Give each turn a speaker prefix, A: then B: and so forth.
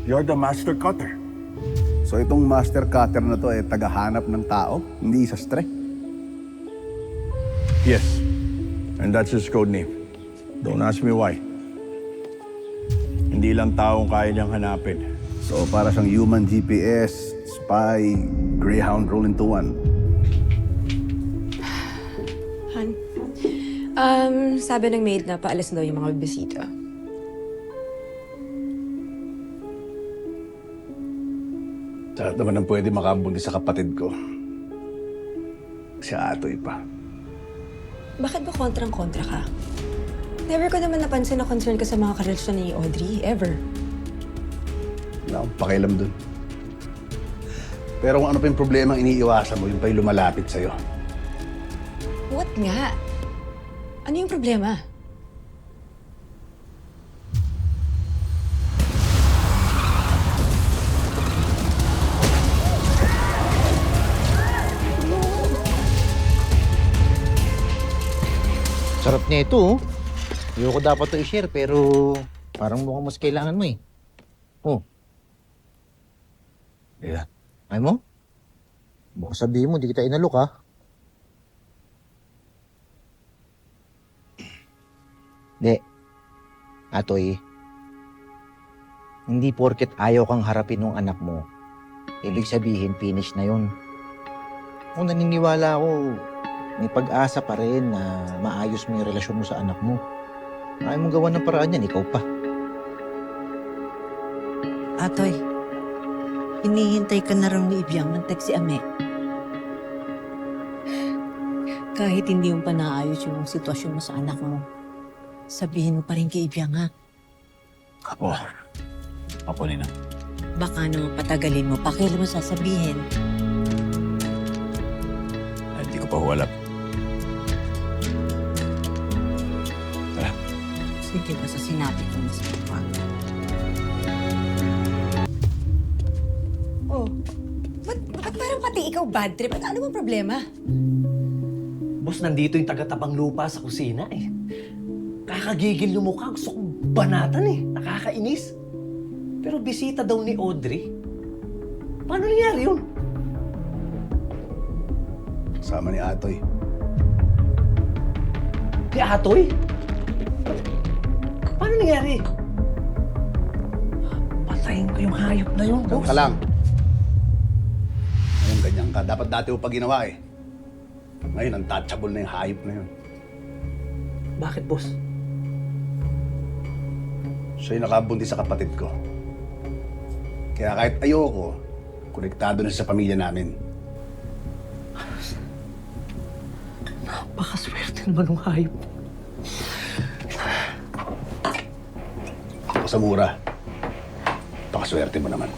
A: You're the master cutter.
B: So itong master cutter na to ay tagahanap ng tao, hindi sastre.
A: Yes. And that's his code name. Don't ask me why. Hindi lang taong kaya niyang hanapin.
B: So para siyang human GPS, spy, Greyhound roll into one.
C: Han, sabi ng maid na paalis na daw yung mga bisita.
B: Lahat naman ang pwede makabuti sa kapatid ko. Si Atoy pa.
C: Bakit ba kontrang-kontra ka? Never ko naman napansin na concern ka sa mga karelasyon ni Audrey, ever.
B: Wala akong pakialam dun. Pero kung ano pa yung problema ang iniiwasan mo, yung pa yung lumalapit sa'yo.
C: What nga? Ano yung problema?
D: Sarap nito, oh. Ayoko dapat to i-share, pero parang mukhang mas kailangan mo eh. Oh.
B: Yeah.
D: Ay mo? Baka sabihin mo, di kita inalok, ha? Di. Atoy, hindi porket ayaw kang harapin ng anak mo, ibig sabihin finish na yun. Kung naniniwala ako, may pag-asa pa rin na maayos mo yung relasyon mo sa anak mo. Ayaw mong gawa ng paraan yan, ikaw pa.
E: Atoy, hinihintay ka na raw ni Ibyang ng text si Ame. Kahit hindi mo pa naayos yung sitwasyon mo sa anak mo, sabihin mo pa rin kay Ibyang, ha?
B: Apo. Apo, Nina.
E: Baka naman patagalin mo, pakialam mo sasabihin.
B: Hindi ko pa huwalap. Tara.
E: Sige, basta sinabi ko na sa iba.
C: Oh, ba't parang pati ikaw bad trip? Ano bang problema?
F: Boss, nandito yung taga-tabang lupa sa kusina eh. Kakagigil yung mukha. Gusto kong banatan eh. Nakakainis. Pero bisita daw ni Audrey. Paano nangyari yun?
B: Sama ni Atoy.
F: Si Atoy? Paano nangyari? Patayin ko yung hayop na yun,
B: Diyan
F: boss.
B: ka lang. Ngayon ganyan ka. Dapat dati mo pa ginawa eh. Ngayon, untouchable na yung hayop na yun.
F: Bakit, boss?
B: Siya yung nakabuntis sa kapatid ko. Kaya kahit ayoko, konektado na siya sa pamilya namin.
F: Napakaswerte naman ng hayop.
B: Ako sa mura. Pakaswerte mo naman.